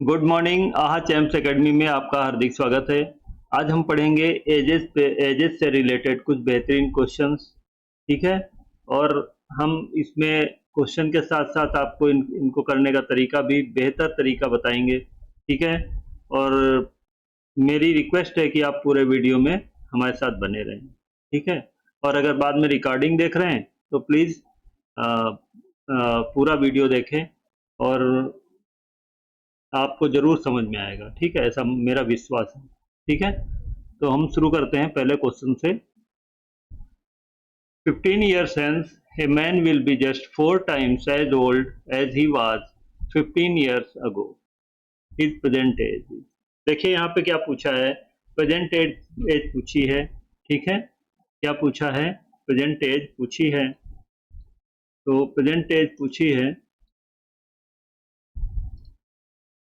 Good morning. आहा champs academy में आपका हार्दिक स्वागत है। आज हम पढ़ेंगे एजेस से रिलेटेड कुछ बेहतरीन क्वेश्चंस। ठीक है। और हम इसमें क्वेश्चन के साथ साथ आपको इनको करने का तरीका भी बेहतर तरीका बताएंगे। ठीक है। और मेरी रिक्वेस्ट है कि आप पूरे वीडियो में हमारे साथ बने रहें। ठीक है। और अगर बाद में रिकॉर्डिंग देख रहे हैं तो प्लीज़ पूरा वीडियो देखें और आपको ज़रूर समझ में आएगा। ठीक है, ऐसा मेरा विश्वास है। ठीक है, तो हम शुरू करते हैं पहले क्वेश्चन से। 15 years hence, a man will be just 4 times as old as he was 15 years ago. His present age is। देखिए यहाँ पे क्या पूछा है, प्रेजेंट एज पूछी है। ठीक है, क्या पूछा है, प्रेजेंट एज पूछी है। तो प्रेजेंट एज पूछी है,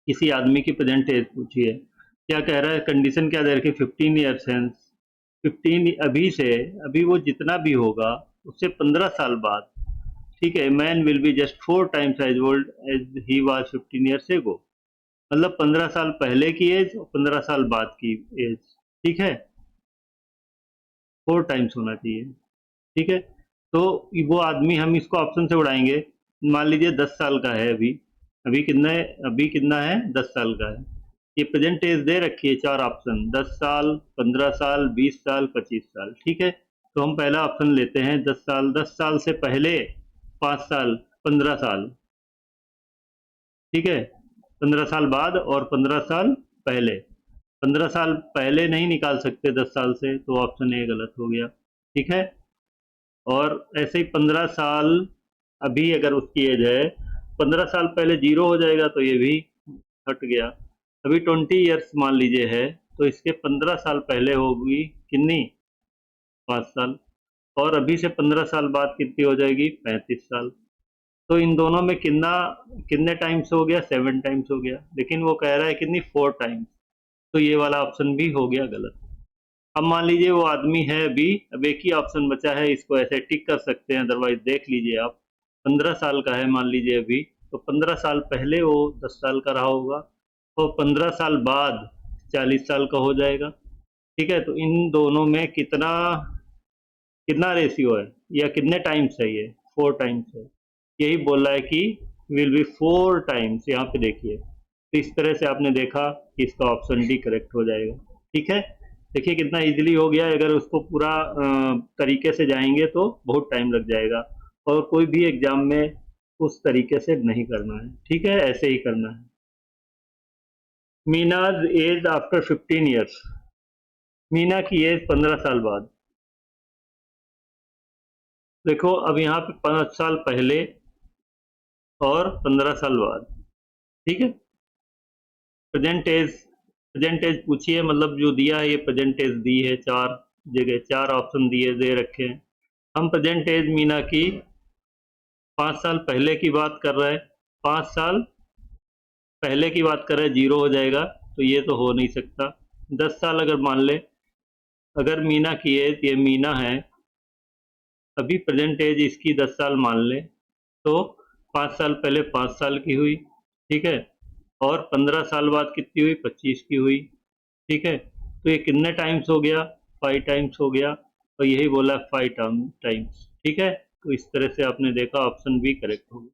किसी आदमी की प्रेजेंट एज पूछी है। क्या कह रहा है, कंडीशन क्या दे रखी है, 15 ईयर्स हेंस, 15 अभी से, अभी वो जितना भी होगा उससे 15 साल बाद। ठीक है, man will be just 4 times as old as he was 15 years ago. मतलब 15 साल पहले की एज और 15 साल बाद की एज। ठीक है, 4 टाइम्स होना चाहिए। ठीक है, तो वो आदमी, हम इसको ऑप्शन से उड़ाएंगे। मान लीजिए 10 साल का है अभी। अभी कितना है, अभी कितना है, 10 साल का है। ये प्रेजेंट एज दे रखी है, 4 ऑप्शन, 10 साल, 15 साल, 20 साल, 25 साल। ठीक है, तो हम पहला ऑप्शन लेते हैं 10 साल। 10 साल से पहले 5 साल, 15 साल। ठीक है, 15 साल बाद और 15 साल पहले। 15 साल पहले नहीं निकाल सकते 10 साल से, तो ऑप्शन ए गलत हो गया। ठीक है, और ऐसे ही 15 साल अभी अगर उसकी एज है, 15 साल पहले जीरो हो जाएगा तो ये भी हट गया। अभी 20 ईयर्स मान लीजिए है, तो इसके 15 साल पहले होगी कितनी, 5 साल। और अभी से 15 साल बाद कितनी हो जाएगी, 35 साल। तो इन दोनों में कितना, कितने टाइम्स हो गया, 7 टाइम्स हो गया। लेकिन वो कह रहा है कितनी, 4 टाइम्स। तो ये वाला ऑप्शन भी हो गया गलत। अब मान लीजिए वो आदमी है अभी, अब एक ही ऑप्शन बचा है, इसको ऐसे टिक कर सकते हैं, अदरवाइज देख लीजिए आप। 15 साल का है मान लीजिए अभी, तो 15 साल पहले वो 10 साल का रहा होगा, और 15 साल बाद 40 साल का हो जाएगा। ठीक है, तो इन दोनों में कितना, कितना रेशियो है या कितने टाइम्स है, ये 4 टाइम्स है। यही बोल रहा है कि विल बी 4 टाइम्स। यहाँ पे देखिए, तो इस तरह से आपने देखा कि इसका ऑप्शन डी करेक्ट हो जाएगा। ठीक है, देखिए कितना इजीली हो गया। अगर उसको पूरा तरीके से जाएंगे तो बहुत टाइम लग जाएगा, और कोई भी एग्जाम में उस तरीके से नहीं करना है। ठीक है, ऐसे ही करना है। मीनाज एज आफ्टर 15 ईयर्स। मीना की एज 15 साल बाद। देखो अब यहाँ पे 5 साल पहले और 15 साल बाद। ठीक है, प्रेजेंट एज, प्रेजेंट एज पूछी है, मतलब जो दिया है ये प्रेजेंट एज दी है, 4 जगह 4 ऑप्शन दिए दे रखे हैं। हम प्रेजेंट एज मीना की 5 साल पहले की बात कर रहे हैं। 5 साल पहले की बात कर रहे हैं, जीरो हो जाएगा, तो ये तो हो नहीं सकता। 10 साल अगर मान ले, अगर मीना की एज, ये मीना है, अभी प्रेजेंट एज इसकी 10 साल मान ले, तो 5 साल पहले 5 साल की हुई। ठीक है, और 15 साल बाद कितनी हुई, 25 की हुई। ठीक है, तो ये कितने टाइम्स हो गया, 5 टाइम्स हो गया, और यही बोला 5 टाइम्स। ठीक है, तो इस तरह से आपने देखा, ऑप्शन बी करेक्ट होगा।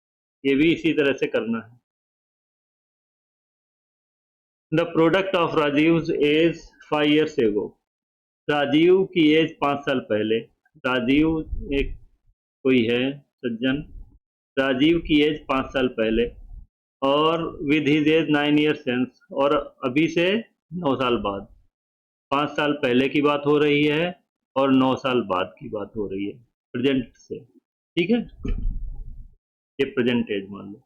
ये भी इसी तरह से करना है। The product of Rajiv age 5 years ago. Rajiv की एज 5 साल पहले। राजीव एक कोई है सज्जन, राजीव की एज 5 साल पहले, और with his age 9 years sense, और अभी से 9 साल बाद। 5 साल पहले की बात हो रही है और 9 साल बाद की बात हो रही है, प्रेजेंट से। ठीक है, ये प्रेजेंट एज मान लो,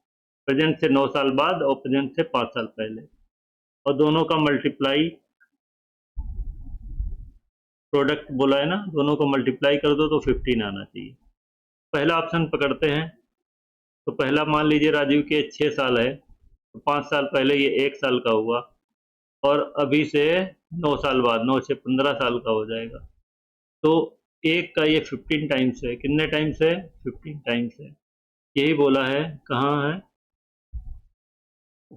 प्रेजेंट से 9 साल बाद और प्रेजेंट से 5 साल पहले, और दोनों का मल्टीप्लाई, प्रोडक्ट बोला है ना, दोनों को मल्टीप्लाई कर दो तो 15 आना चाहिए। पहला ऑप्शन पकड़ते हैं। तो पहला मान लीजिए राजीव के 6 साल है, तो 5 साल पहले ये 1 साल का हुआ, और अभी से 9 साल बाद, 9 से 15 साल का हो जाएगा। तो एक का ये 15 टाइम्स है, कितने टाइम्स है, 15 टाइम्स है। यही बोला है, कहाँ है,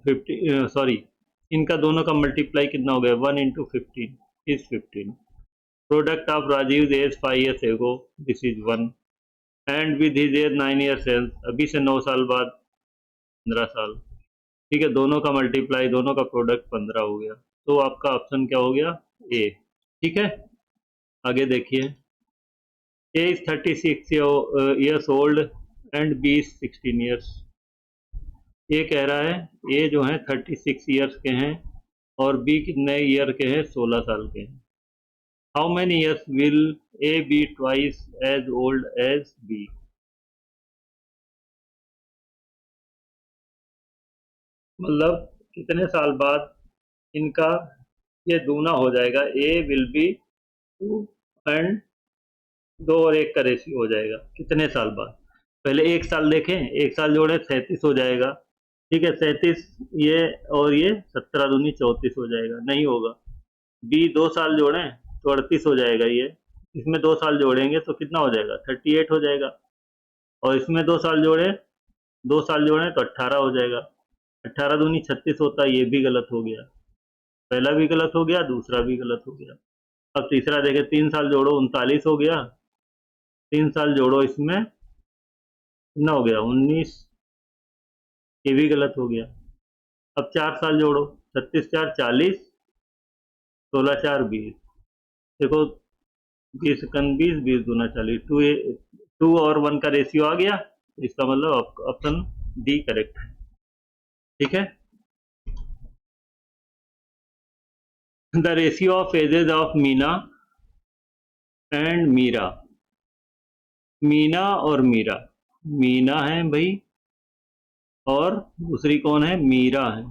50 सॉरी, इनका दोनों का मल्टीप्लाई कितना हो गया, 1 into 15 is 15। Product of Rajiv age 5 years ago, this is 1, and with his age 9 years health, अभी से 9 साल बाद 15 साल। ठीक है, दोनों का मल्टीप्लाई, दोनों का प्रोडक्ट 15 हो गया। तो आपका ऑप्शन क्या हो गया, ए। ठीक है, आगे देखिए, A is 36 years old and B is 16 years। ये कह रहा है ए जो है 36 ईयर्स के हैं और बी कितने ईयर के हैं, 16 साल के हैं। How many years will A B twice as old as B. मतलब कितने साल बाद इनका ये दूना हो जाएगा, ए विल बी 2 एंड 2 और 1 का रेशियो हो जाएगा कितने साल बाद। पहले 1 साल देखें, 1 साल जोड़े 37 हो जाएगा। ठीक है, 37 ये और ये 17 दूनी 34 हो जाएगा, नहीं होगा। बी 2 साल जोड़ें तो 38 हो जाएगा, ये इसमें 2 साल जोड़ेंगे तो कितना हो जाएगा, 38 हो जाएगा। और इसमें 2 साल जोड़े, 2 साल जोड़ें तो 18 हो जाएगा। 18 दूनी 36 होता है, ये भी गलत हो गया, पहला भी गलत हो गया, दूसरा भी गलत हो गया। अब तीसरा देखें, 3 साल जोड़ो 39 हो गया, 3 साल जोड़ो इसमें कितना हो गया, 19, ये भी गलत हो गया। अब 4 साल जोड़ो, 36 4 40, 16 4 20, देखो 20 एकन 20, 20 दूना 40, 2 और 1 का रेशियो आ गया, इसका मतलब ऑप्शन डी करेक्ट है। ठीक है, the ratio of ages of Meena and Meera. Meena और मीरा, मीना है भाई और दूसरी कौन है, मीरा है,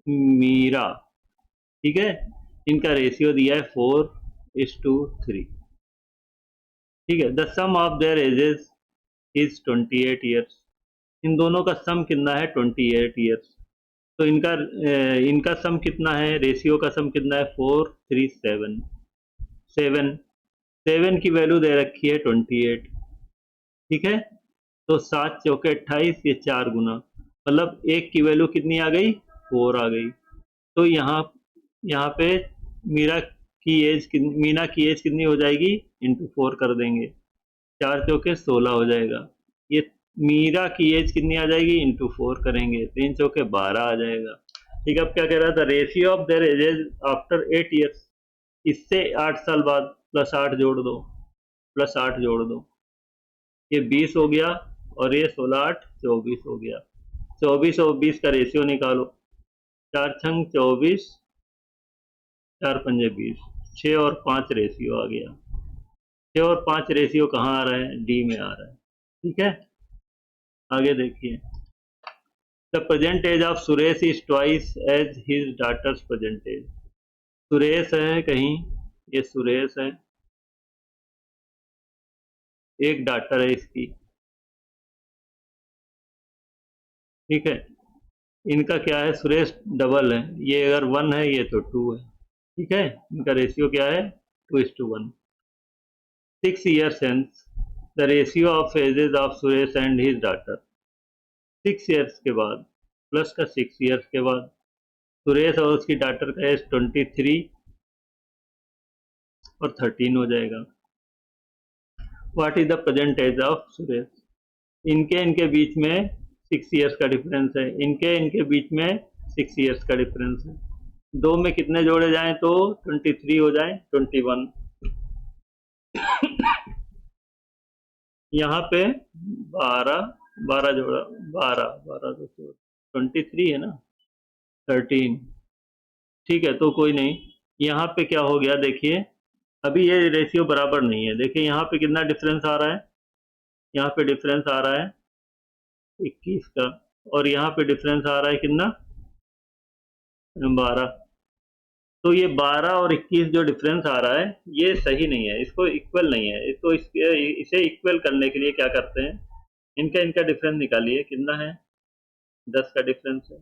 मीरा। ठीक है, इनका रेशियो दिया है 4:3। ठीक है, the sum of their ages is 28 years. इन दोनों का सम कितना है, 28 ईयर्स। तो इनका सम कितना है, रेशियो का सम कितना है, 4 3 7 7 7 की वैल्यू दे रखी है 28। ठीक है, तो 7 चौके 28, ये 4 गुना, मतलब एक की वैल्यू कितनी आ गई, 4 आ गई। तो यहाँ यहाँ पे मीना की एज कितनी हो जाएगी, इंटू 4 कर देंगे, 4 चौके 16 हो जाएगा। ये मीरा की एज कितनी आ जाएगी, इंटू 4 करेंगे, 3 चौके 12 आ जाएगा। ठीक है, अब क्या कह रहा था, ratio of their edges after 8 years, इससे 8 साल बाद प्लस 8 जोड़ दो, प्लस 8 जोड़ दो, ये 20 हो गया और ये 16 8 24 हो गया। 24 और 20 का रेशियो निकालो, 4 छंग 24, 4 पंजे 20, 6 और 5 रेशियो आ गया। 6 और 5 रेशियो कहाँ आ रहा है, डी में आ रहा है। ठीक है, आगे देखिए, the present age of Suresh is twice as his daughters present age. Suresh है कहीं, ये सुरेश है, एक डॉटर है इसकी। ठीक है, इनका क्या है, सुरेश डबल है, ये अगर 1 है ये तो 2 है। ठीक है, इनका रेशियो क्या है, 2:1। 6 years hence the ratio of ages of Suresh and his daughter. 6 years के बाद, प्लस का 6 ईयर्स के बाद, सुरेश और उसकी डॉटर का एज 23 और 13 हो जाएगा। What is the present age of Suresh. इनके इनके बीच में 6 ईयर्स का डिफरेंस है, इनके इनके बीच में 6 ईयर्स का डिफरेंस है। दो में कितने जोड़े जाएं तो 23 हो जाए, 21। यहाँ पे 12 12 जोड़ा, 12 12 तो 23 है ना, 13। ठीक है, तो कोई नहीं, यहाँ पे क्या हो गया देखिए, अभी ये रेशियो बराबर नहीं है। देखिए यहाँ पे कितना डिफरेंस आ रहा है, यहाँ पे डिफरेंस आ रहा है 21 का, और यहाँ पे डिफरेंस आ रहा है कितना, 12। तो ये 12 और 21 जो डिफरेंस आ रहा है ये सही नहीं है, इसको इक्वल नहीं है। इसको इसे इक्वल करने के लिए क्या करते हैं, इनका इनका डिफरेंस निकालिए, कितना है, 10 का डिफरेंस है।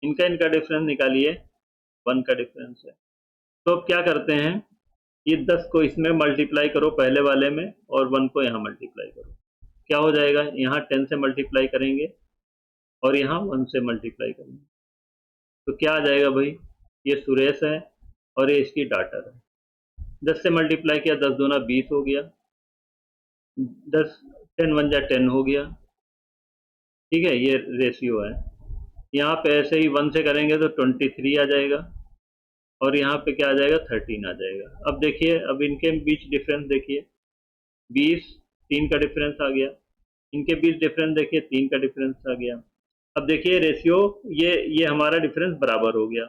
इनका इनका डिफरेंस निकालिए, 1 का डिफरेंस है। तो अब क्या करते हैं, ये 10 को इसमें मल्टीप्लाई करो पहले वाले में, और 1 को यहाँ मल्टीप्लाई करो, क्या हो जाएगा, यहाँ 10 से मल्टीप्लाई करेंगे और यहाँ 1 से मल्टीप्लाई करेंगे, तो क्या आ जाएगा भाई, ये सुरेश है और ये इसकी डॉटर है। 10 से मल्टीप्लाई किया, 10 दूना 20 हो गया, 10 10 वन जा 10 हो गया। ठीक है, ये रेशियो है। यहाँ पे ऐसे ही 1 से करेंगे तो 23 आ जाएगा और यहाँ पे क्या आ जाएगा, 13 आ जाएगा। अब देखिए, अब इनके बीच डिफरेंस देखिए, 20 3 का डिफरेंस आ गया, इनके बीच डिफरेंस देखिए 3 का डिफरेंस आ गया। अब देखिए रेशियो, ये हमारा डिफरेंस बराबर हो गया।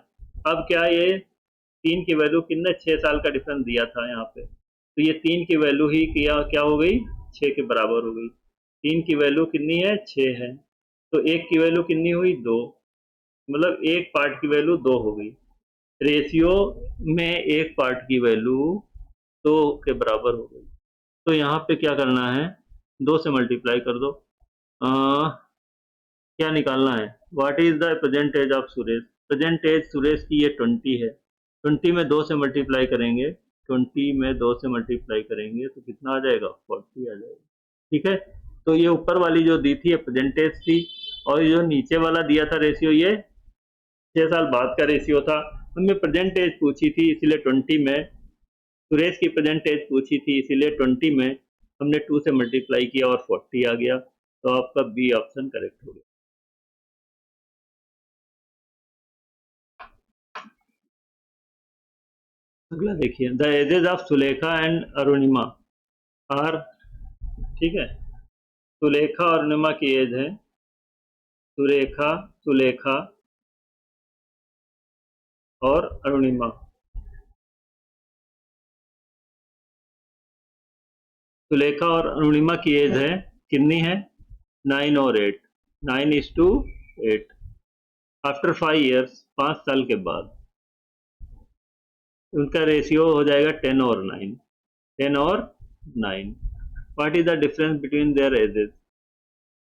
अब क्या, ये 3 की वैल्यू कितने, 6 साल का डिफरेंस दिया था यहाँ पे, तो ये 3 की वैल्यू ही क्या हो गई, 6 के बराबर हो गई। 3 की वैल्यू कितनी है, 6 है, तो 1 की वैल्यू कितनी हुई, 2, मतलब एक पार्ट की वैल्यू 2 हो गई। रेशियो में एक पार्ट की वैल्यू 2 के बराबर हो गई। तो यहाँ पे क्या करना है, 2 से मल्टीप्लाई कर दो। क्या निकालना है, what is the present age of Suresh. Present age Suresh की ये 20 है, 20 में 2 से मल्टीप्लाई करेंगे, 20 में 2 से मल्टीप्लाई करेंगे तो कितना आ जाएगा, 40 आ जाएगा। ठीक है, तो ये ऊपर वाली जो दी थी प्रेजेंट एज थी, और ये जो नीचे वाला दिया था रेशियो, ये 6 साल बाद का रेशियो था। हमने प्रेजेंट एज पूछी थी इसीलिए 20 में, सुरेश की प्रेजेंट एज पूछी थी इसीलिए 20 में हमने 2 से मल्टीप्लाई किया और 40 आ गया। तो आपका बी ऑप्शन करेक्ट हो गया। अगला देखिए, the ages of Sulekha and Arunima are, ठीक है, सुलेखा और अरुणिमा की एज है, सुरेखा, सुलेखा और अरुणिमा, सुलेखा और अरुणिमा की एज है, कितनी है, 9 और 8, 9:8। आफ्टर 5 ईयर्स, 5 साल के बाद उनका रेशियो हो जाएगा 10 और 9, 10 और 9। What is the difference between their edges,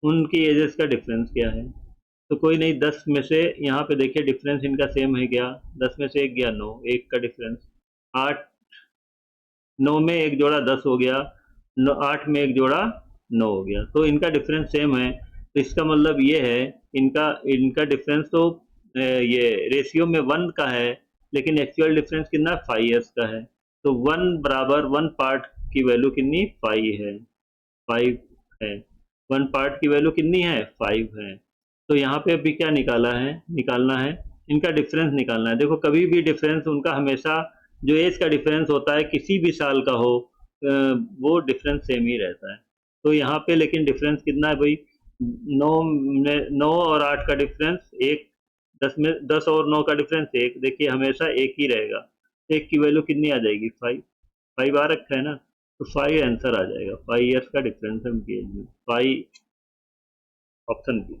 उनकी एजेस का डिफरेंस क्या है। तो कोई नहीं, 10 में से यहाँ पे देखिए डिफरेंस इनका सेम है क्या, 10 में से 1 गया 9, 1 का डिफरेंस, 8, 9 में 1 जोड़ा 10 हो गया, 8 में 1 जोड़ा 9 हो गया, तो इनका डिफरेंस सेम है। तो इसका मतलब ये है, इनका इनका डिफरेंस तो ये रेशियो में 1 का है, लेकिन एक्चुअल डिफरेंस कितना, 5 ईयर्स का है। तो 1 बराबर 1 पार्ट की वैल्यू कितनी, 5 है, 5 है, 1 पार्ट की वैल्यू कितनी है, 5 है। तो यहाँ पे अभी क्या निकालना है, इनका डिफरेंस निकालना है। देखो कभी भी डिफरेंस उनका हमेशा, जो एज का डिफरेंस होता है किसी भी साल का हो, वो डिफरेंस सेम ही रहता है। तो यहाँ पे लेकिन डिफरेंस कितना है भाई, 9 और 8 का डिफरेंस 1, 10 और 9 का डिफरेंस 1, देखिए हमेशा 1 ही रहेगा। 1 की वैल्यू कितनी आ जाएगी, 5, 5 आ रखा है ना, तो 5 आंसर आ जाएगा। 5 ईयर्स का डिफरेंस है उनकी एज में, 5 ऑप्शन बी।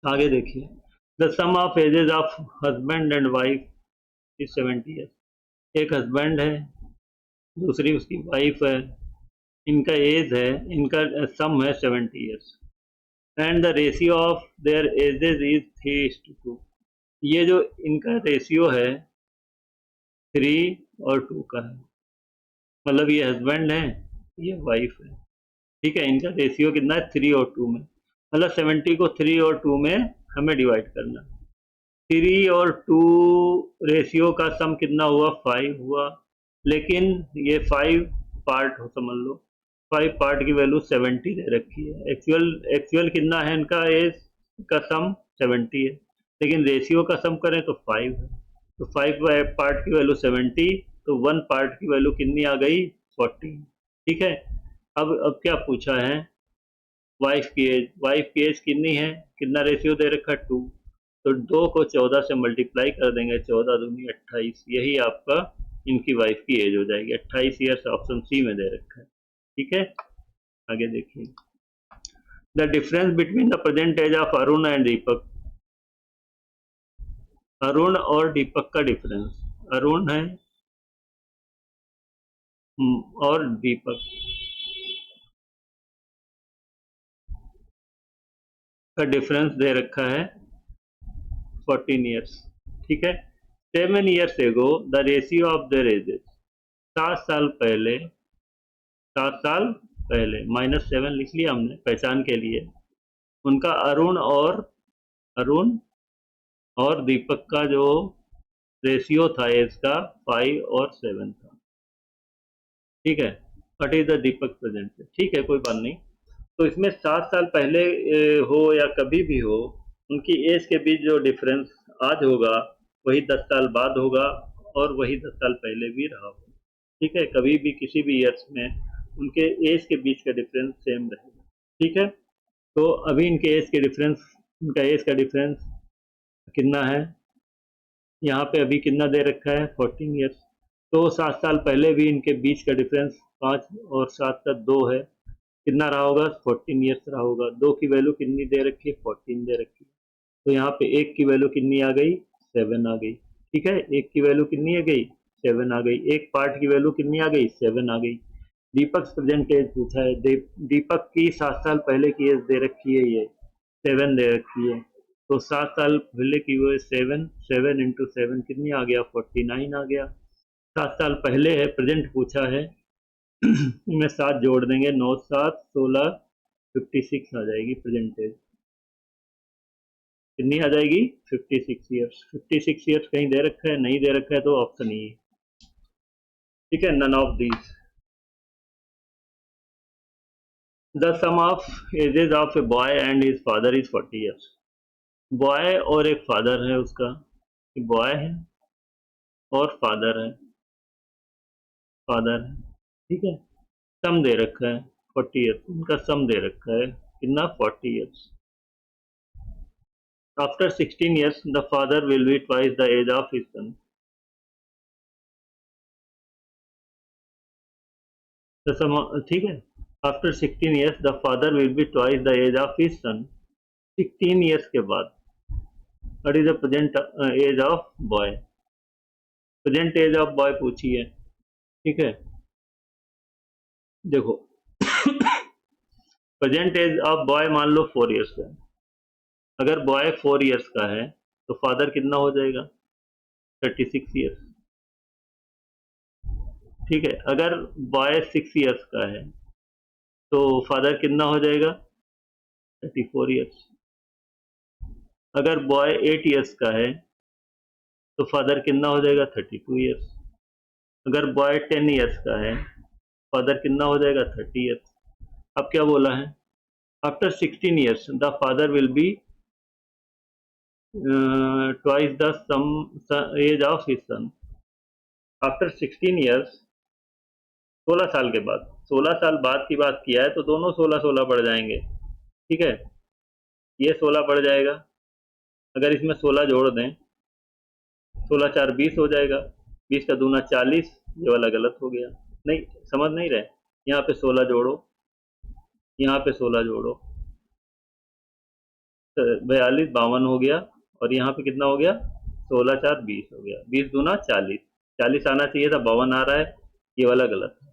आगे देखिए, the sum of ages of husband and wife is 70 years. एक हस्बैंड है, दूसरी उसकी वाइफ है, इनका एज है, इनका सम है 70 years, and the ratio of their ages is 3:2। ये जो इनका रेशियो है 3 और 2 का है, मतलब ये हस्बैंड है, ये वाइफ है। ठीक है, इनका रेशियो कितना है, 3 और 2 में, मतलब 70 को 3 और 2 में हमें डिवाइड करना। 3 और 2 रेशियो का सम कितना हुआ, 5 हुआ, लेकिन ये 5 पार्ट हो समझ लो, 5 पार्ट की वैल्यू 70 दे रखी है। एक्चुअल एक्चुअल कितना है इनका एज का सम, 70 है, लेकिन रेशियो का सम करें तो 5 है। तो 5 पार्ट की वैल्यू 70, तो 1 पार्ट की वैल्यू कितनी आ गई, 40। ठीक है, अब क्या पूछा है, वाइफ की एज, वाइफ की एज कितनी है, कितना रेशियो दे रखा है, 2, तो 2 को 14 से मल्टीप्लाई कर देंगे, 14 दूनी 28, यही आपका इनकी वाइफ की एज हो जाएगी, 28 ईयर्स, ऑप्शन सी में दे रखा है। ठीक है, आगे देखिए, the difference between the present age of Arun and Deepak. Arun और दीपक का डिफरेंस, अरुण है और दीपक का डिफरेंस दे रखा है 14 ईयर्स। ठीक है, 7 years ago the ratio of their edges, 7 साल पहले, 7 साल पहले, -7 लिख लिया हमने पहचान के लिए, उनका अरुण और दीपक का जो रेशियो था एज का 5 और 7 था। ठीक है, what is the Deepak present? ठीक है, कोई बात नहीं। तो इसमें 7 साल पहले हो या कभी भी हो, उनकी एज के बीच जो डिफरेंस आज होगा वही 10 साल बाद होगा और वही 10 साल पहले भी रहा होगा। ठीक है, कभी भी किसी भी ईयर्स में उनके एज के बीच का डिफरेंस सेम रहेगा। ठीक है, तो अभी इनका एज का डिफरेंस कितना है? यहाँ पे अभी कितना दे रखा है? 14 ईयर्स। तो 7 साल पहले भी इनके बीच का डिफरेंस 5 और 7 का 2 है। कितना रहा होगा? 14 ईयर्स रहा होगा। 2 की वैल्यू कितनी दे रखी है? 14 दे रखी है। तो यहाँ पे 1 की वैल्यू कितनी आ गई? 7 आ गई। ठीक है, 1 की वैल्यू कितनी आ गई? 7 आ गई। एक पार्ट की वैल्यू कितनी आ गई? 7 आ गई। दीपक प्रेजेंट एज पूछा है। दीपक की 7 साल पहले की एज दे रखी है, ये 7 दे रखी है। तो 7 साल पहले की वो 7 इंटू 7 कितनी आ गया? 49 आ गया। 7 साल पहले है, प्रेजेंट पूछा है। इनमें 7 जोड़ देंगे, 9 7 16 56 आ जाएगी प्रेजेंट एज। कितनी आ जाएगी? 56 ईयर्स। 56 ईयर्स कहीं दे रखा है? नहीं दे रखा है, तो ऑप्शन ही है। ठीक है, none of these. The sum of ages of a boy and his father is 40 years. Boy और एक फादर है उसका, बॉय है और फादर है। ठीक है, सम दे रखा है 40 ईयर्स, उनका सम दे रखा है कितना? 40 years. After 16 years the father will be twice the age of his son. ठीक है, after 16 years the father will be twice the age of his son. 16 years के बाद what is the present age of boy? Present age of boy पूछी है। ठीक है, देखो present age of boy मान लो 4 ईयर्स का है। अगर बॉय 4 ईयर्स का है तो फादर कितना हो जाएगा? 36 ईयर्स। ठीक है, अगर बॉय 6 ईयर्स का है तो फादर कितना हो जाएगा? 34 ईयर्स। अगर बॉय 8 ईयर्स का है तो फादर कितना हो जाएगा? 32 ईयर्स। अगर बॉय 10 ईयर्स का है, फादर कितना हो जाएगा? 30 ईयर्स। अब क्या बोला है? After 16 years the father will be twice the sum age of his son. After 16 years, 16 साल के बाद, 16 साल बाद की बात किया है तो दोनों 16-16 बढ़ जाएंगे। ठीक है, ये 16 बढ़ जाएगा। अगर इसमें 16 जोड़ दें, 16 4 20 हो जाएगा। 20 का दूना 40। ये वाला गलत हो गया, नहीं समझ नहीं रहे। यहाँ पे 16 जोड़ो, यहाँ पे 16 जोड़ो, 42 52 हो गया। और यहाँ पे कितना हो गया? 16 4 20 हो गया। 20 दूना 40, 40 आना चाहिए था, 52 आ रहा है। ये वाला गलत है।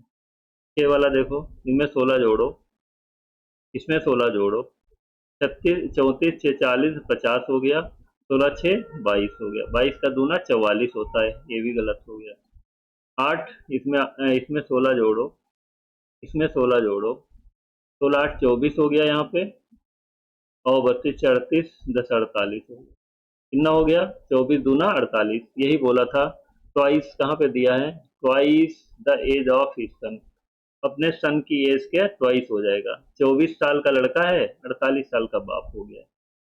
ये वाला देखो, इनमें 16 जोड़ो, इसमें 16 जोड़ो, 36 34 6 40 50 हो गया। 16 6 22 हो गया। 22 का दूना 44 होता है, ये भी गलत हो गया। 8 इसमें 16 जोड़ो, इसमें 16 जोड़ो, 16 8 24 हो गया यहाँ पे। और 32 38 10 48 हो गया। कितना हो गया? 24 दूना 48। यही बोला था। ट्वाइस कहाँ पे दिया है? Twice the age of his son. अपने सन की एज के ट्वाइस हो जाएगा। 24 साल का लड़का है, 48 साल का बाप हो गया।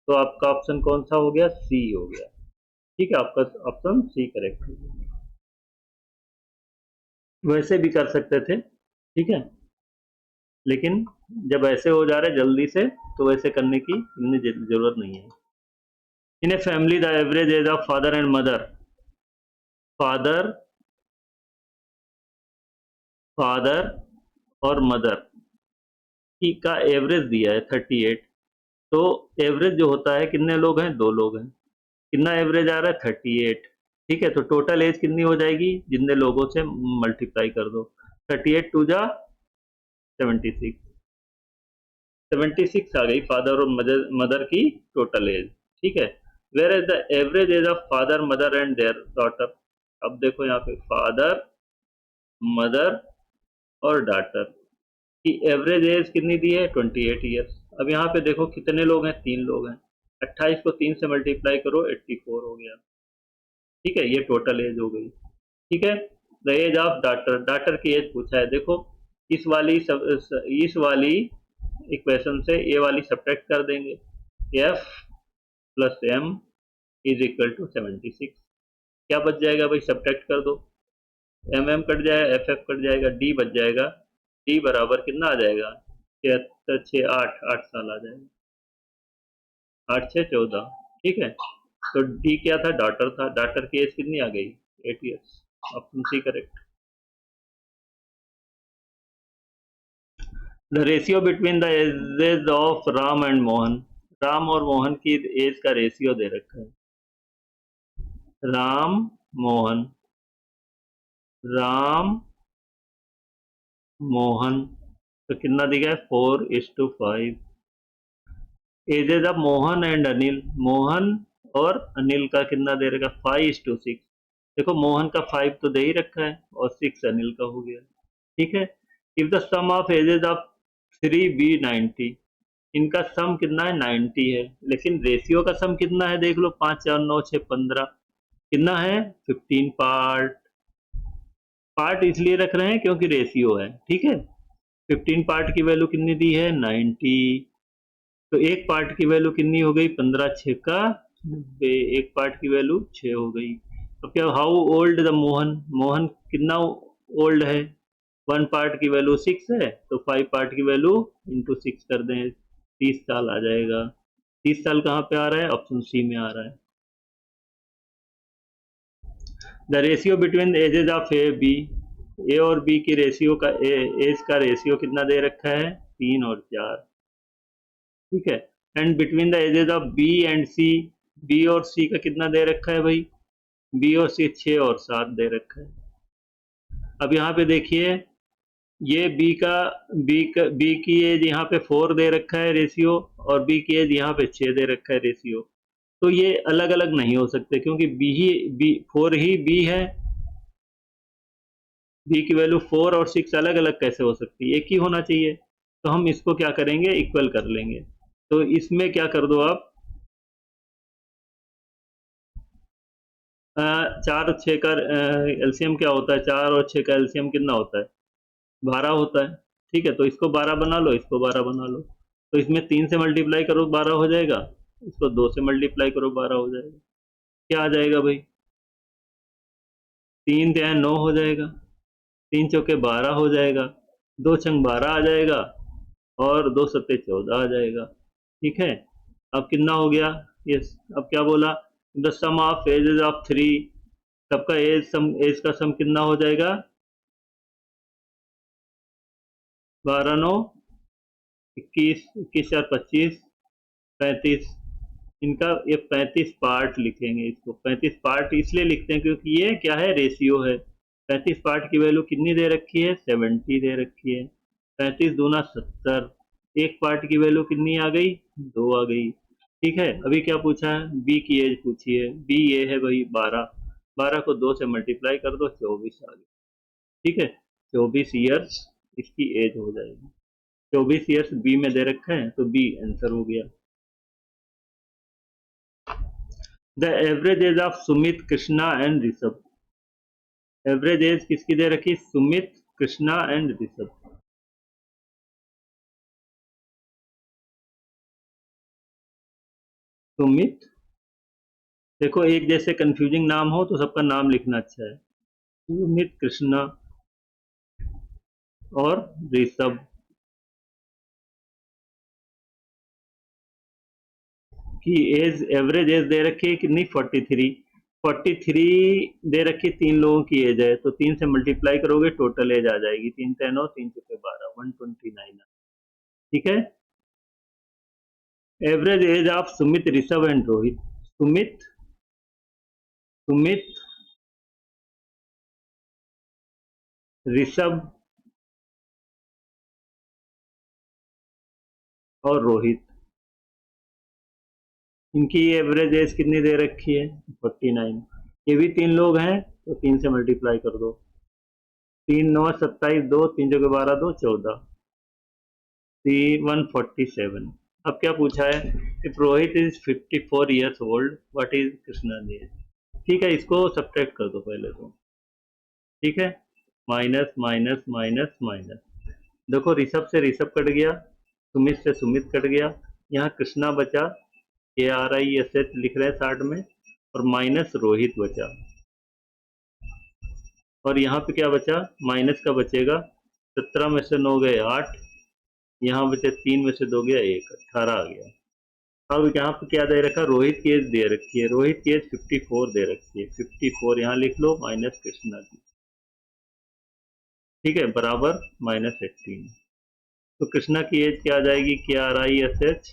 तो आपका ऑप्शन कौन सा हो गया? सी हो गया। ठीक है, आपका ऑप्शन सी करेक्ट हो गया। वैसे भी कर सकते थे, ठीक है, लेकिन जब ऐसे हो जा रहे जल्दी से तो वैसे करने की इतनी जरूरत नहीं है। In a family the average age of father and mother, father father और मदर की का एवरेज दिया है 38। तो एवरेज जो होता है, कितने लोग हैं? 2 लोग हैं। कितना एवरेज आ रहा है? 38। ठीक है, तो टोटल एज कितनी हो जाएगी? जितने लोगों से मल्टीप्लाई कर दो। 38 टू जा 76, 76 आ गई फादर और मदर की टोटल एज। ठीक है, where is the average age of father mother and their daughter. अब देखो यहाँ पे फादर मदर और डॉटर की एवरेज एज कितनी दी है? 28 ईयर्स। अब यहाँ पे देखो कितने लोग हैं, 3 लोग हैं। 28 को 3 से मल्टीप्लाई करो, 84 हो गया। ठीक है, ये टोटल एज हो गई। ठीक है, the age of daughter, daughter की एज पूछा है। देखो इस वाली इक्वेशन से ये वाली सब्ट्रैक्ट कर देंगे। F plus M is equal to 76। क्या बच जाएगा भाई, सब्ट्रैक्ट कर दो। एम एम कट जाएगा, एफ एफ कट जाएगा, डी बच जाएगा। डी बराबर कितना आ जाएगा, 76 6 8 8 साल आ जाएगा। 8 6 14। ठीक है, तो डी क्या था, डॉटर था। डॉटर की एज कितनी आ गई, 8 years. Option C correct. The ratio between the ages of Ram and Mohan, Ram और मोहन की एज का रेशियो दे रखा है। राम मोहन, राम मोहन, तो कितना दिया है, 4:5। Edges of Mohan and Anil, Mohan और अनिल का कितना दे रखा, 5:6। देखो मोहन का 5 तो दे ही रखा है और 6 अनिल का हो गया। ठीक है, if the sum of ages of 3 be 90, इनका सम कितना है, 90 है। लेकिन रेशियो का सम कितना है, देख लो, 5 4 9 6 15, कितना है, 15 पार्ट। पार्ट इसलिए रख रहे हैं क्योंकि रेशियो है। ठीक है, 15 पार्ट की वैल्यू कितनी दी है, 90। तो एक पार्ट की वैल्यू कितनी हो गई, 15 6 का 90, एक पार्ट की वैल्यू 6 हो गई। अब क्या, how old the Mohan, Mohan कितना ओल्ड है, 1 पार्ट की वैल्यू 6 है, तो 5 पार्ट की वैल्यू इंटू 6 कर दें, 30 साल आ जाएगा। 30 साल कहाँ पे आ रहा है, ऑप्शन सी में आ रहा है। The ratio between ages of A और बी की रेशियो का, एज का रेशियो कितना दे रखा है, 3 और 4। ठीक है, and between the ages of B and C, B और सी का कितना दे रखा है भाई, बी और सी 6 और 7 दे रखा है। अब यहाँ पे देखिए, ये बी की एज यहाँ पे 4 दे रखा है रेशियो, और बी की एज यहाँ पे 6 दे रखा है रेशियो। तो ये अलग अलग नहीं हो सकते क्योंकि बी 4 ही बी है। बी की वैल्यू 4 और 6 अलग अलग कैसे हो सकती है, एक ही होना चाहिए। तो हम इसको क्या करेंगे, इक्वल कर लेंगे। तो इसमें क्या कर दो आप, 4 और 6 का एलसीएम क्या होता है, 4 और 6 का एलसीएम कितना होता है, 12 होता है। ठीक है, तो इसको 12 बना लो, इसको 12 बना लो। तो इसमें 3 से मल्टीप्लाई करो 12 हो जाएगा, इसको 2 से मल्टीप्लाई करो 12 हो जाएगा। क्या आ जाएगा भाई, 3 3 9 हो जाएगा, 3 चौके 12 हो जाएगा, 2 छंग 12 आ जाएगा, और 2 सत्ते 14 आ जाएगा। ठीक है, अब कितना हो गया, यस, अब क्या बोला, the sum of ages of 3, सबका एज का सम कितना हो जाएगा, 12 9 21, 21 4 25, 35। इनका ये 35 पार्ट लिखेंगे, इसको 35 पार्ट इसलिए लिखते हैं क्योंकि ये क्या है, रेशियो है। 35 पार्ट की वैल्यू कितनी दे रखी है, 70 दे रखी है। 35 दूना 70, एक पार्ट की वैल्यू कितनी आ गई, 2 आ गई। ठीक है, अभी क्या पूछा है, बी की एज पूछी है। बी ये है भाई 12, 12 को 2 से मल्टीप्लाई कर दो, 24 आ गई। ठीक है, 24 ईयर्स इसकी एज हो जाएगी। 24 ईयर्स बी में दे रखा है, तो बी आंसर हो गया। The average age of Sumit, Krishna and Rishabh, average age किसकी दे रखी, सुमित, कृष्णा एंड ऋषभ। सुमित, देखो एक जैसे कंफ्यूजिंग नाम हो तो सबका नाम लिखना अच्छा है। सुमित, कृष्णा और ऋषभ की एज, एवरेज एज दे रखी है कितनी, 43। 43 दे रखी, 3 लोगों की एज है, तो 3 से मल्टीप्लाई करोगे टोटल एज आ जाएगी, 3 3 9 3 4 12, 129। ठीक है, average age of Sumit, Rishabh and Rohit, Sumit, Sumit, Rishabh और रोहित, इनकी एवरेज एज कितनी दे रखी है, 49। ये भी 3 लोग हैं, तो 3 से मल्टीप्लाई कर दो, 3 9 27, 2 3 जगह 12 2 14, 147। अब क्या पूछा है कि Rohit is 54 years old, what is Krishna age. ठीक है, इसको सब्ट्रैक्ट कर दो पहले तो। ठीक है, माइनस माइनस माइनस माइनस, देखो ऋषभ से ऋषभ कट गया, सुमित से सुमित कट गया, यहाँ कृष्णा बचा, ARISH लिख रहे हैं 60 में, और माइनस रोहित बचा, और यहाँ पे क्या बचा, माइनस का बचेगा, 17 में से 9 गए 8, यहाँ बचे 3 में से 2 गया 1, 18 आ गया। अब यहाँ पे क्या दे रखा, रोहित की एज दे रखी है, रोहित की एज 54 दे रखी है, 54 यहाँ लिख लो माइनस कृष्णा की। ठीक है, बराबर -18। तो कृष्णा की एज क्या आ जाएगी, KRISH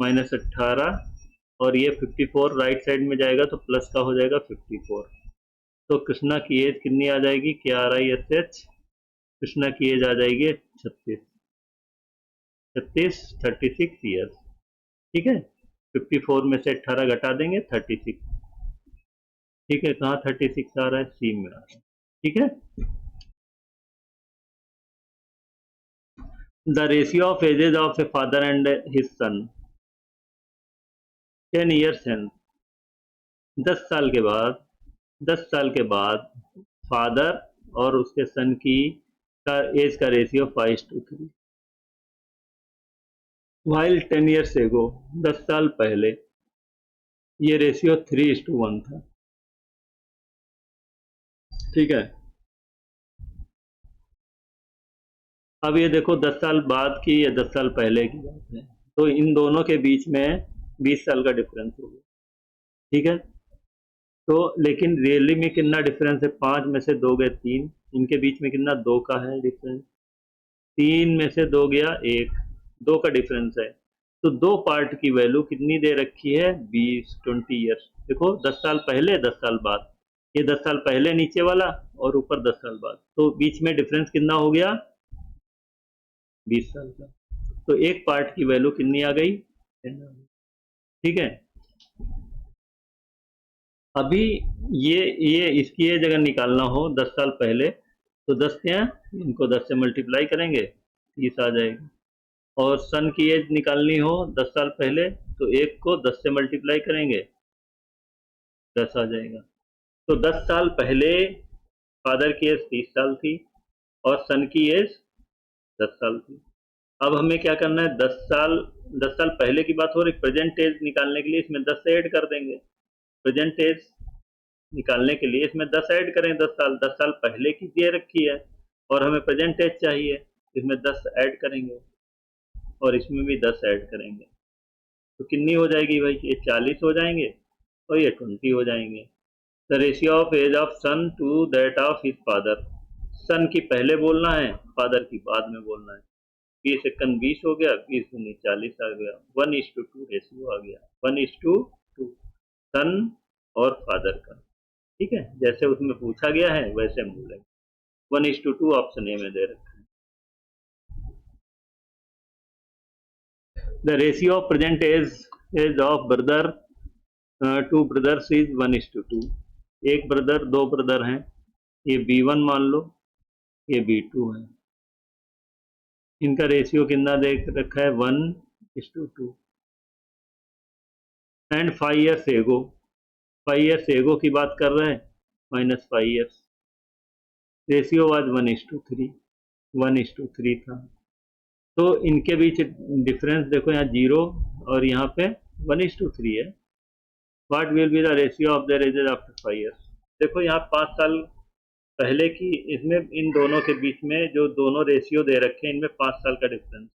-18, और ये 54 राइट साइड में जाएगा तो प्लस का हो जाएगा 54। तो कृष्णा की एज कितनी आ जाएगी, KRISH, कृष्णा की एज आ जाएगी 36 ईयर्स। ठीक है, 54 में से 18 घटा देंगे 36। ठीक है, कहाँ 36 आ रहा है, सी में आ रहा है। ठीक है, the ratio of ages of a father and his son 10 years hence, 10 साल के बाद, 10 साल के बाद फादर और उसके सन की का एज का रेशियो 5:3, वाइल 10 ईयर्स एगो, 10 साल पहले ये रेशियो 3:1 था। ठीक है, अब ये देखो 10 साल बाद की या 10 साल पहले की बात है, तो इन दोनों के बीच में 20 साल का डिफरेंस हो गया। ठीक है, तो लेकिन रियली में कितना डिफरेंस है, 5 में से 2 गए 3, इनके बीच में कितना, 2 का है डिफरेंस, 3 में से 2 गया 1, 2 का डिफरेंस है। तो दो पार्ट की वैल्यू कितनी दे रखी है, 20 ईयर्स। देखो 10 साल पहले 10 साल बाद, ये 10 साल पहले नीचे वाला और ऊपर 10 साल बाद, तो बीच में डिफरेंस कितना हो गया, 20 साल का। तो एक पार्ट की वैल्यू कितनी आ गई, 10 आ गई। ठीक है, अभी ये इसकी एज अगर निकालना हो 10 साल पहले, तो 10 क्या, इनको 10 से मल्टीप्लाई करेंगे 30 आ जाएगी, और सन की एज निकालनी हो 10 साल पहले, तो एक को 10 से मल्टीप्लाई करेंगे 10 आ जाएगा। तो 10 साल पहले फादर की एज 30 साल थी और सन की एज 10 साल थी। अब हमें क्या करना है, 10 साल पहले की बात हो रही, प्रेजेंट एज निकालने के लिए इसमें 10 से ऐड कर देंगे, प्रेजेंट एज निकालने के लिए इसमें 10 ऐड करें, 10 साल पहले की दे रखी है और हमें प्रेजेंट एज चाहिए, इसमें 10 ऐड करेंगे और इसमें भी 10 ऐड करेंगे, तो कितनी हो जाएगी भाई, ये 40 हो जाएंगे और ये 20 हो जाएंगे। The ratio of age of son to that of his father, son की पहले बोलना है, फादर की बाद में बोलना है। 20 एकन 20 हो गया, 20 दूनी 40 आ गया, 1:2 रेशियो आ गया, 1:2 सन और फादर का। ठीक है, जैसे उसमें पूछा गया है वैसे हम बोलेंगे, 1:2 ऑप्शन ए में दे रखा है। The ratio of present age of brother two brothers is 1:2, एक ब्रदर, दो ब्रदर हैं, ये B1 मान लो, ये B2 है, इनका रेशियो कितना देख रखा है, 1:2। एंड 5 ईयर्स एगो, 5 ईयर्स एगो की बात कर रहे हैं, -5 ईयर्स, रेशियो वाज 1:3, 1:3 था। तो इनके बीच डिफरेंस देखो, यहाँ 0 और यहाँ पे 1:3 है। What will be the ratio of their edges after 5 years, देखो यहाँ 5 साल पहले की, इसमें इन दोनों के बीच में जो दोनों रेशियो दे रखे हैं इनमें 5 साल का डिफरेंस,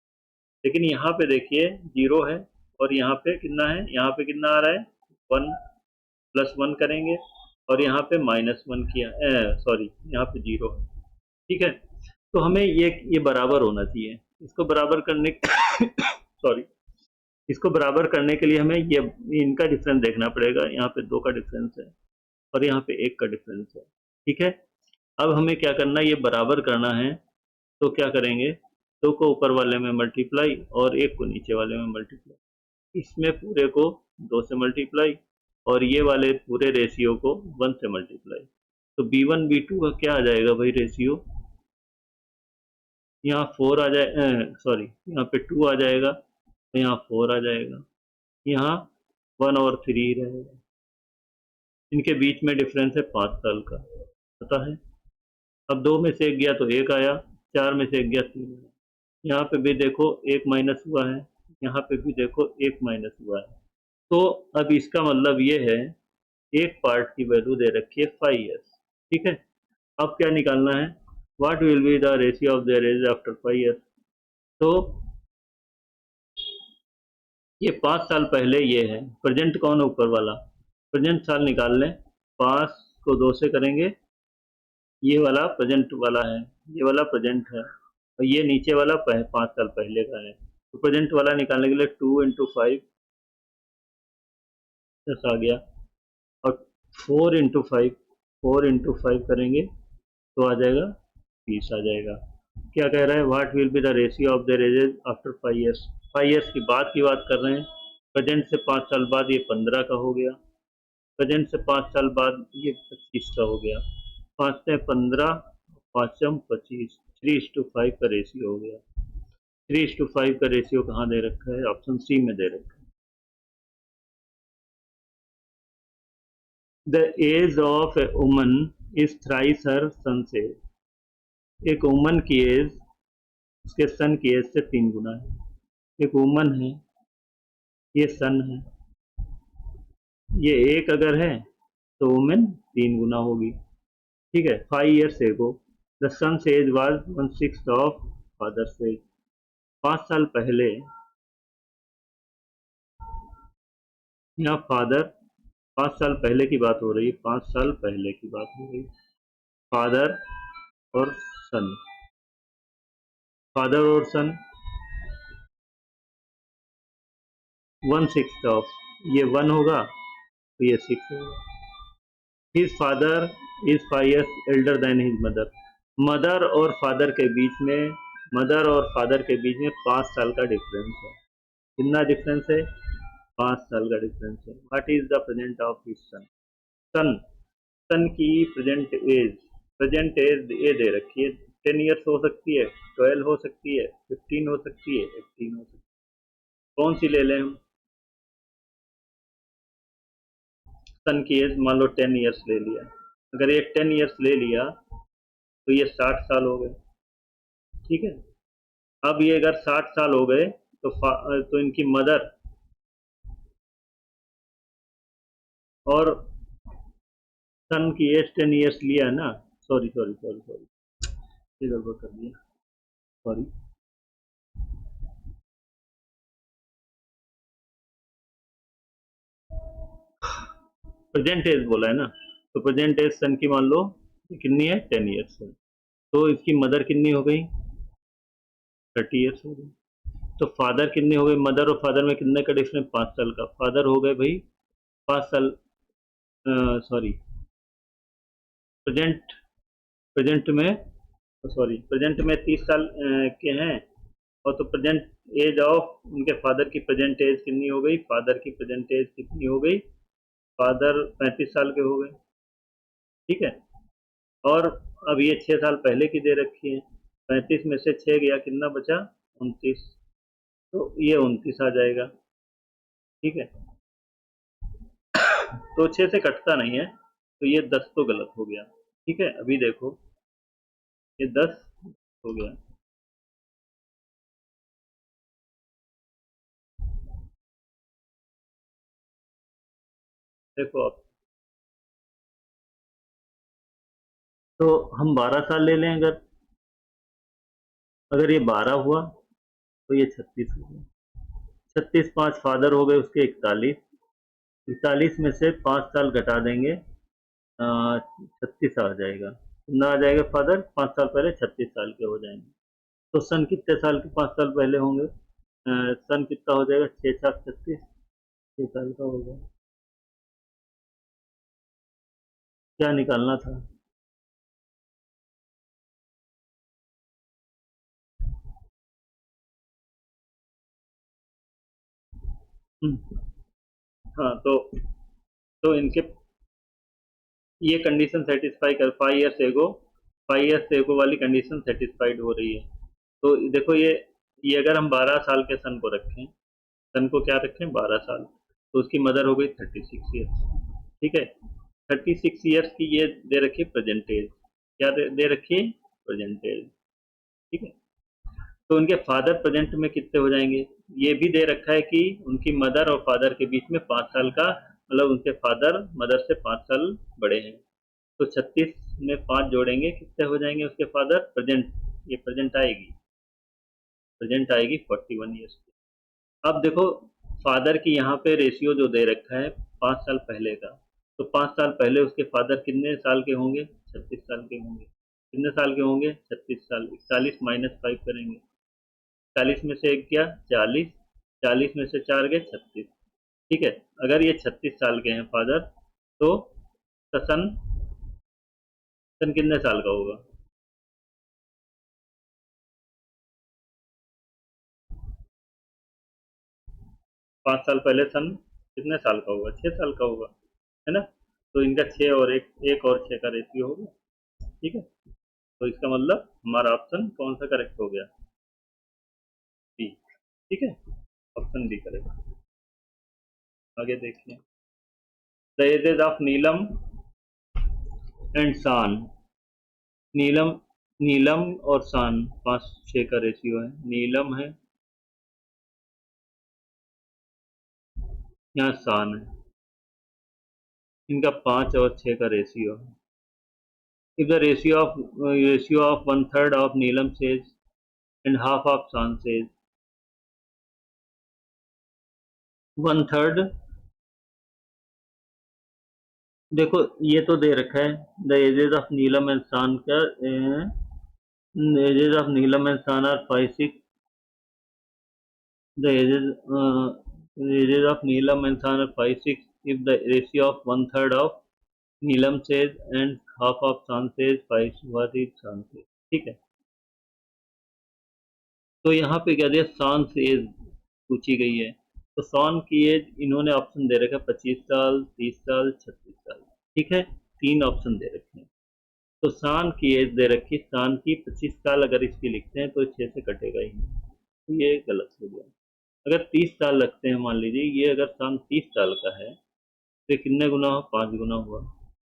लेकिन यहाँ पे देखिए 0 है और यहाँ पे कितना है, यहाँ पे कितना आ रहा है, 1 + 1 करेंगे और यहाँ पे -1 किया, सॉरी यहाँ पे 0 है। ठीक है, तो हमें ये बराबर होना चाहिए, इसको बराबर करने सॉरी, इसको बराबर करने के लिए हमें ये इनका डिफरेंस देखना पड़ेगा, यहाँ पे 2 का डिफरेंस है और यहाँ पे 1 का डिफरेंस है। ठीक है, अब हमें क्या करना है, ये बराबर करना है, तो क्या करेंगे, 2 को ऊपर वाले में मल्टीप्लाई और 1 को नीचे वाले में मल्टीप्लाई, इसमें पूरे को 2 से मल्टीप्लाई और ये वाले पूरे रेशियो को 1 से मल्टीप्लाई, तो B1 B2 का क्या आ जाएगा भाई रेशियो, यहाँ 4 आ जाए, सॉरी यहाँ पे 2 आ जाएगा तो यहाँ 4 आ जाएगा, यहाँ 1 और 3 रहेगा। इनके बीच में डिफरेंस है 5 साल का, पता है। अब 2 में से 1 गया तो 1 आया, 4 में से 1 गया 3 आया। यहाँ पे भी देखो 1 माइनस हुआ है, यहाँ पे भी देखो 1 माइनस हुआ है। तो अब इसका मतलब ये है, एक पार्ट की वैल्यू दे रखी है 5 ईयर्स, ठीक है। अब क्या निकालना है, what will be the ratio of their age after 5 years. तो ये 5 साल पहले ये है, प्रेजेंट कौन है ऊपर वाला, प्रेजेंट साल निकाल लें, 5 को 2 से करेंगे, ये वाला प्रेजेंट वाला है, ये वाला प्रेजेंट है, और ये नीचे वाला 5 साल पहले का है। तो प्रेजेंट वाला निकालने के लिए 2 इंटू 5 10 आ गया, और 4 इंटू 5 करेंगे तो आ जाएगा 30 आ जाएगा। क्या कह रहा है, what will be the ratio of the ages after 5 years. 5 years की बाद की बात कर रहे हैं, प्रेजेंट से 5 साल बाद ये 15 का हो गया, प्रेजेंट से 5 साल बाद ये 25 का हो गया, 5 से 15, 5 25, 3:5 का रेशियो हो गया। 3:5 का रेशियो कहाँ दे रखा है, ऑप्शन सी में दे रखा है। The age of a woman is thrice her son's age। एक वुमन की एज उसके सन की एज से 3 गुना है। एक वुमन है, ये सन है, ये एक अगर है तो वुमेन 3 गुना होगी, ठीक है। 5 ईयर्स एगो the son's age was 1/6 of father's age. 5 साल पहले यहाँ फादर, 5 साल पहले की बात हो रही है, 5 साल पहले की बात हो रही है, फादर और सन, फादर और सन 1/6 ऑफ, ये 1 होगा तो ये 6 होगा। His father is 5 years elder than his mother. Mother और फादर के बीच में, मदर और फादर के बीच में 5 साल का डिफरेंस है। कितना डिफरेंस है, 5 साल का डिफरेंस है। What is the present of his son. Son, son की प्रेजेंट एज ये दे रखी है, 10 ईयर्स हो सकती है, 12 हो सकती है, 15 हो सकती है, 18 हो सकती है। कौन सी ले लें हम, सन की एज मान लो 10 ईयर्स ले लिया, अगर ये 10 ईयर्स ले लिया तो ये 60 साल हो गए, ठीक है। अब ये अगर 60 साल हो गए तो इनकी मदर और सन की एज 10 ईयर्स लिया है ना, सॉरी सॉरी सॉरी सॉरी, ये गड़बड़ कर दिया, सॉरी। प्रेजेंट एज बोला है ना, तो प्रेजेंट एज सन की मान लो कितनी है, 10 ईयर्स है, तो इसकी मदर कितनी हो गई, 30 ईयर्स हो गई। तो फादर कितने हो गए, मदर और फादर में कितने का डिफरेंस, 5 साल का। फादर हो गए भाई 5 साल, सॉरी प्रेजेंट, प्रेजेंट में सॉरी प्रेजेंट में 30 साल के हैं, और तो प्रेजेंट एज ऑफ उनके फादर की प्रेजेंट एज कितनी हो गई, फादर की प्रेजेंट एज कितनी हो गई, फादर 35 साल के हो गए, ठीक है। और अब ये 6 साल पहले की दे रखी है, 35 में से 6 गया, कितना बचा, 29, तो ये 29 आ जाएगा, ठीक है। तो 6 से कटता नहीं है, तो ये 10 तो गलत हो गया, ठीक है। अभी देखो ये 10 हो गया, देखो अब, तो हम 12 साल ले लें, अगर अगर ये 12 हुआ तो ये 36 हो गया, 36 5 फादर हो गए उसके 41, 41 में से 5 साल घटा देंगे, 36 आ जाएगा, कितना आ जाएगा, फादर 5 साल पहले 36 साल के हो जाएंगे। तो सन कितने साल के 5 साल पहले होंगे, सन कितना हो जाएगा, 6 7 36, 6 साल का होगा। क्या निकालना था, हाँ तो इनके ये कंडीशन सेटिस्फाई कर, 5 ईयर्स एगो वाली कंडीशन सेटिस्फाइड हो रही है। तो देखो ये अगर हम 12 साल के सन को रखें, सन को क्या रखें 12 साल, तो उसकी मदर हो गई 36 ईयर्स। ठीक है, 36 ईयर्स की ये दे रखी है प्रेजेंट एज। क्या दे रखी है? Present age. ठीक है, तो उनके फादर प्रेजेंट में कितने हो जाएंगे? ये भी दे रखा है कि उनकी मदर और फादर के बीच में 5 साल का, मतलब उनके फादर मदर से 5 साल बड़े हैं। तो 36 में 5 जोड़ेंगे, कितने हो जाएंगे उसके फादर प्रेजेंट? ये प्रेजेंट आएगी 41 ईयर्स की। अब देखो, फादर की यहाँ पे रेशियो जो दे रखा है 5 साल पहले का, तो 5 साल पहले उसके फादर कितने साल के होंगे? 36 साल के होंगे। कितने साल के होंगे? 36 साल। 41 - 5 करेंगे, 40 में से एक गया 40, 40 में से 4 गए 36। ठीक है, अगर ये 36 साल के हैं फादर, तो सन सन कितने साल का होगा? 5 साल पहले सन कितने साल का होगा? 6 साल का होगा, है ना? तो इनका 6 और 1 का रेशियो होगा। ठीक है, तो इसका मतलब हमारा ऑप्शन कौन सा करेक्ट हो गया? बी। ठीक है, ऑप्शन बी करेक्ट। आगे देखिए, the ages of Neelam and son. Neelam नीलम और सान 5-6 का रेशियो है। नीलम है, यहाँ सान है, इनका 5 और 6 का रेशियो है। If the ratio of 1/3 of Neelam sage and half of son sage, 1/3। देखो, ये तो दे रखा है the ages of Neelam and son का, ages of Neelam and San are 5, 6. The ages of Neelam and San are 5, 6. If the ratio of 1/3 of Neelam says and half of San says 5, what is San says? ठीक है, तो यहाँ पे क्या दिया? सान से एज पूछी गई है, तो सान की एज इन्होंने ऑप्शन दे रखा है 25 साल, 30 साल, 36 साल। ठीक है, 3 ऑप्शन दे रखे हैं। तो सान की एज दे रखी, सान की 25 साल अगर इसकी लिखते हैं तो 6 से कटेगा ही नहीं, तो ये गलत हो गया। अगर 30 साल रखते हैं, मान लीजिए ये अगर सान 30 साल का है, तो ये कितने गुना हुआ? 5 गुना हुआ।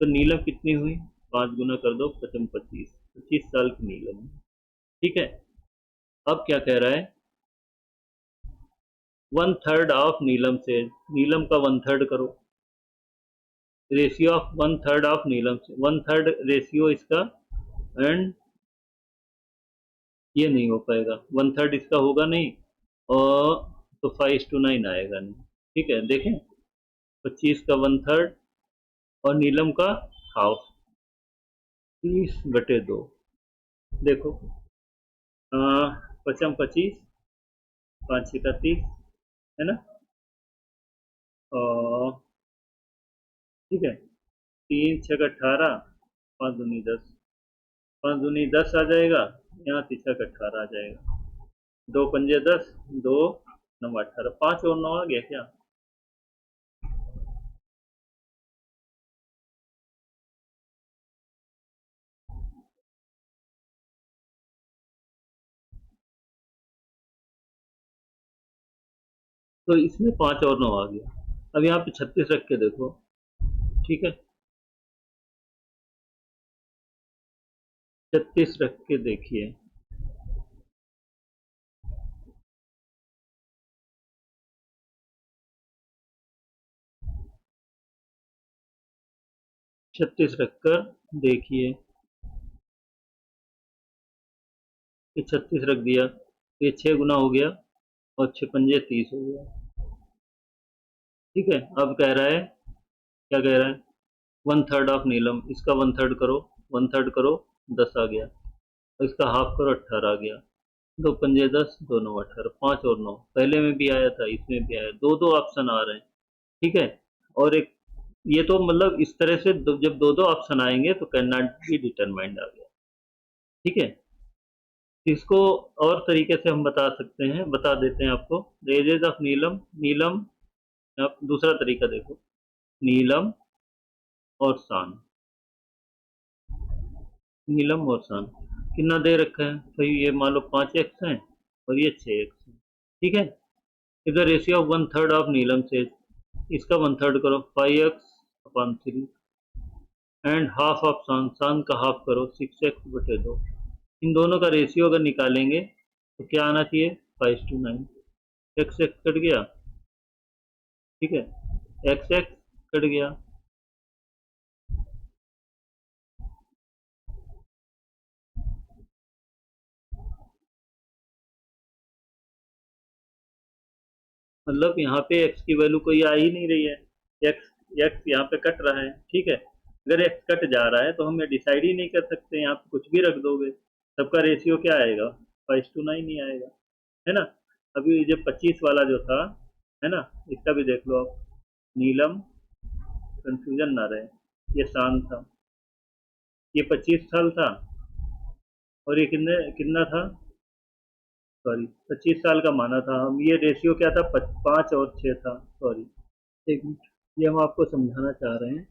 तो नीलम कितनी हुई? 5 गुना कर दो, 25, 25 साल की नीलम है। ठीक है, अब क्या कह रहा है? 1/3 ऑफ नीलम से, नीलम का 1/3 करो। रेशियो ऑफ 1/3 ऑफ नीलम से, 1/3 रेशियो इसका, एंड ये नहीं हो पाएगा, 1/3 इसका होगा नहीं, और तो 5:9 आएगा नहीं। ठीक है, देखें, 25 का 1/3 और नीलम का हाफ, 30/2। देखो, 25, 5 6 का 30, है ना? और ठीक है, 3 6 का 18, 5 दूनी 10, 5 दूनी 10 आ जाएगा, यहाँ 3 6 का 18 आ जाएगा। 2 पंजे 10, 2 9 18, 5 और 9 आ गया क्या? तो इसमें 5 और 9 आ गया। अब यहाँ पे 36 रख के देखो। ठीक है, 36 रख के देखिए, 36 रखकर देखिए, ये 36 रख दिया, तो ये 6 गुना हो गया, और 6 पंजे 30 हो गया। ठीक है, अब कह रहा है, क्या कह रहा है? 1/3 ऑफ नीलम, इसका 1/3 करो, 1/3 करो, 10 आ गया, और इसका हाफ करो, 18 आ गया। 2 पंजे 10, 2 9 18, 5 और 9 पहले में भी आया था, इसमें भी आया, दो दो ऑप्शन आ रहे हैं। ठीक है, और एक, ये तो मतलब इस तरह से जब दो दो ऑप्शन आएंगे तो कैन नॉट बी डिटरमाइंड आ गया। ठीक है, इसको और तरीके से हम बता सकते हैं, बता देते हैं आपको। एजेस ऑफ नीलम, नीलम, आप दूसरा तरीका देखो, नीलम और सान, नीलम और सान कितना दे रखा है भाई? ये मान लो 5 एक्स हैं और ये 6 एक्स है। ठीक है, is the ratio of 1/3 of Neelam से, इसका 1/3 करो 5x/3 एंड हाफ ऑफ सान, सान का हाफ करो 6x/2। इन दोनों का रेशियो अगर निकालेंगे तो क्या आना चाहिए 5:9। एक्स एक्स कट गया, ठीक है, एक्स एक्स कट गया। मतलब यहाँ पे x की वैल्यू कोई आ ही नहीं रही है, x x यहाँ पे कट रहा है, ठीक है। अगर x कट जा रहा है तो हम डिसाइड ही नहीं कर सकते, यहाँ पे कुछ भी रख दोगे सबका रेशियो क्या आएगा 5:9 ही आएगा, है ना। अभी जो 25 वाला जो था, है ना, इसका भी देख लो आप, नीलम, कंफ्यूजन ना रहे, ये शान था, ये 25 साल था, और ये कितने कितना था, सॉरी 25 साल का माना था हम, ये रेशियो क्या था 5 और 6 था, सॉरी एक मिनट, ये हम आपको समझाना चाह रहे हैं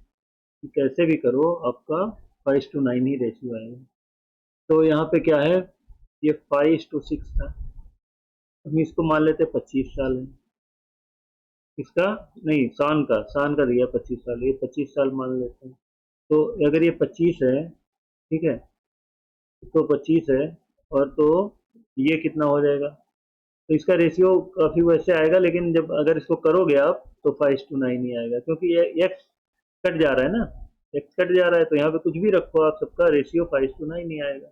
कि कैसे भी करो आपका 5:9 ही रेशियो आएगा। तो यहाँ पे क्या है, ये 5:6 था, हम इसको मान लेते 25 साल है, इसका नहीं, शान का दिया 25 साल, ये 25 साल मान लेते हैं। तो अगर ये 25 है, ठीक है, तो 25 है, और तो ये कितना हो जाएगा, तो इसका रेशियो काफी वैसे आएगा, लेकिन जब अगर इसको करोगे आप तो 5:9 ही आएगा, क्योंकि ये एक्स कट जा रहा है ना, एक्स कट जा रहा है, तो यहाँ पे कुछ भी रखो आप सबका रेशियो 5:9 ही आएगा।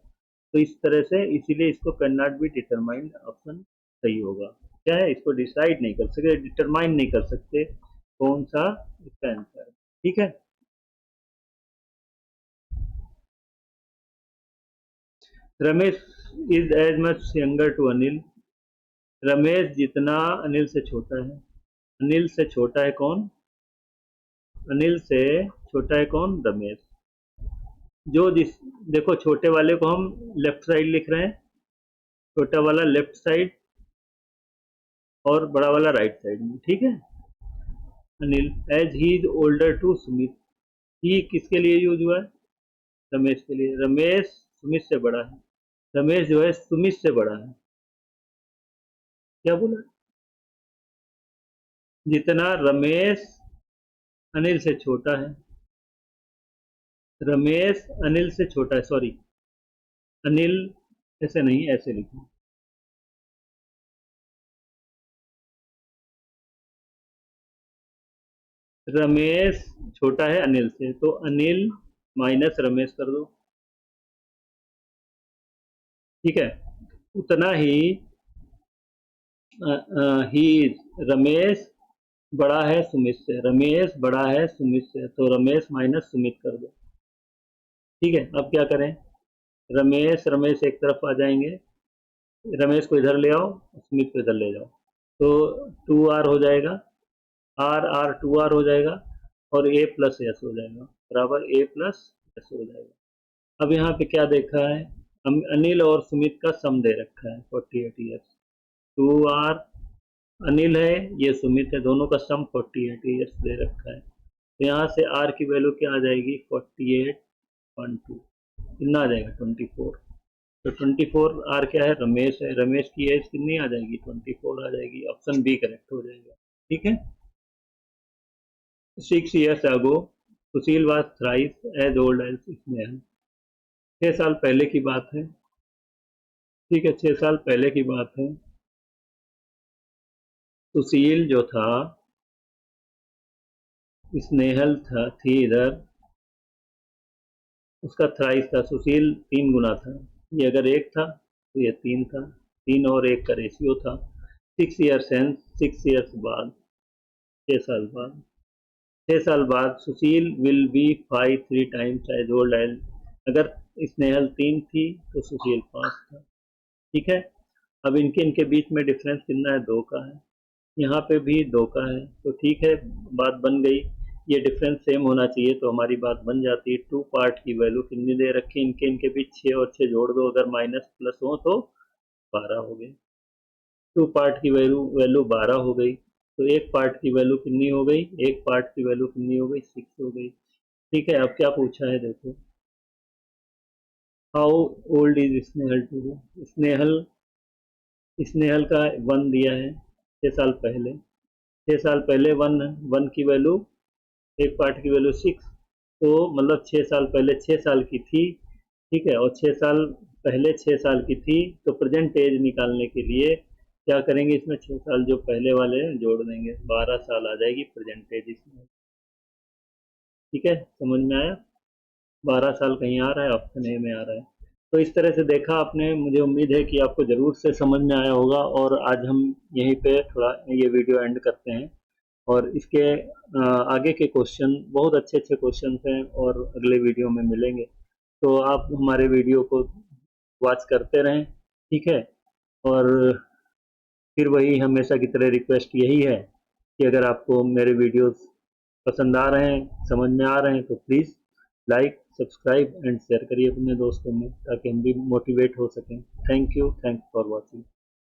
तो इस तरह से, इसीलिए इसको can not be determined option सही होगा। क्या है, इसको डिसाइड नहीं कर सकते, डिटरमाइन नहीं कर सकते कौन सा इसका आंसर है, ठीक है। Ramesh is as much younger to Anil, Ramesh जितना अनिल से छोटा है, अनिल से छोटा है कौन, अनिल से छोटा है कौन, रमेश। जो जिस, देखो छोटे वाले को हम लेफ्ट साइड लिख रहे हैं, छोटा वाला लेफ्ट साइड और बड़ा वाला राइट साइड में, ठीक है। Anil age he is older to Sumit, he किसके लिए यूज हुआ है, रमेश के लिए, रमेश सुमित से बड़ा है, रमेश जो है सुमित से बड़ा है, क्या बोला, जितना रमेश अनिल से छोटा है, रमेश अनिल से छोटा है, सॉरी अनिल, ऐसे नहीं, ऐसे लिखो, रमेश छोटा है अनिल से, तो अनिल माइनस रमेश कर दो, ठीक है। उतना ही ही, रमेश बड़ा है सुमित से, रमेश बड़ा है सुमित से, तो रमेश माइनस सुमित कर दो, ठीक है। अब क्या करें, रमेश रमेश एक तरफ आ जाएंगे, रमेश को इधर ले आओ, सुमित को इधर ले जाओ, तो 2r हो जाएगा, आर आर 2r हो जाएगा, और a प्लस एस हो जाएगा, बराबर a प्लस एस हो जाएगा। अब यहाँ पे क्या देखा है, हम अनिल और सुमित का सम दे रखा है 48 ईयर्स, 2r अनिल है, ये सुमित है, दोनों का सम 48 ईयर्स दे रखा है। तो यहाँ से r की वैल्यू क्या आ जाएगी 48.2, कितना आ जाएगा 24, तो 24 आर क्या है, रमेश है, रमेश की एज कितनी आ जाएगी 24 आ जाएगी, ऑप्शन बी करेक्ट हो जाएगा, ठीक है। 6 years ago Sushil was thrice as old as Snehal, 6 साल पहले की बात है, ठीक है, 6 साल पहले की बात है, सुशील जो था, स्नेहल था, थी इधर, उसका थ्राइस था, सुशील 3 गुना था, ये अगर 1 था तो ये 3 था, 3 और 1 का रेशियो था। 6 years सेंस 6 years बाद, 6 साल बाद, 6 साल बाद Sushil will be 3 times age old age, अगर स्नेहल 3 थी तो सुशील 5 था, ठीक है। अब इनके इनके बीच में डिफरेंस कितना है, 2 का है, यहाँ पे भी 2 का है, तो ठीक है, बात बन गई, ये डिफरेंस सेम होना चाहिए, तो हमारी बात बन जाती है। 2 पार्ट की वैल्यू कितनी दे रखी है, इनके इनके बीच 6 और 6 जोड़ दो, अगर माइनस प्लस हो तो 12 हो गए, 2 पार्ट की वैल्यू वैल्यू 12 हो गई, तो एक पार्ट की वैल्यू कितनी हो गई, एक पार्ट की वैल्यू कितनी हो गई 6 हो गई, ठीक है। अब क्या पूछा है देखो, how old is Snehal to, Snehal, Snehal का 1 दिया है, साल पहले, 6 साल पहले वन वन की वैल्यू, एक पार्ट की वैल्यू 6, तो मतलब 6 साल पहले 6 साल की थी, ठीक है, और 6 साल पहले 6 साल की थी, तो प्रेजेंट एज निकालने के लिए क्या करेंगे, इसमें 6 साल जो पहले वाले हैं जोड़ देंगे, 12 साल आ जाएगी प्रेजेंट एज इसमें। ठीक है, समझ में आया? 12 साल कहीं आ रहा है, ऑप्शन ए में आ रहा है। तो इस तरह से देखा आपने, मुझे उम्मीद है कि आपको ज़रूर से समझ में आया होगा, और आज हम यहीं पे थोड़ा ये वीडियो एंड करते हैं, और इसके आगे के क्वेश्चन बहुत अच्छे अच्छे क्वेश्चन हैं और अगले वीडियो में मिलेंगे, तो आप हमारे वीडियो को वॉच करते रहें, ठीक है। और फिर वही हमेशा की तरह रिक्वेस्ट यही है कि अगर आपको मेरे वीडियोस पसंद आ रहे हैं, समझ में आ रहे हैं, तो please like, subscribe and share करिए अपने दोस्तों में, ताकि हम भी मोटिवेट हो सकें। Thank you, thanks for watching.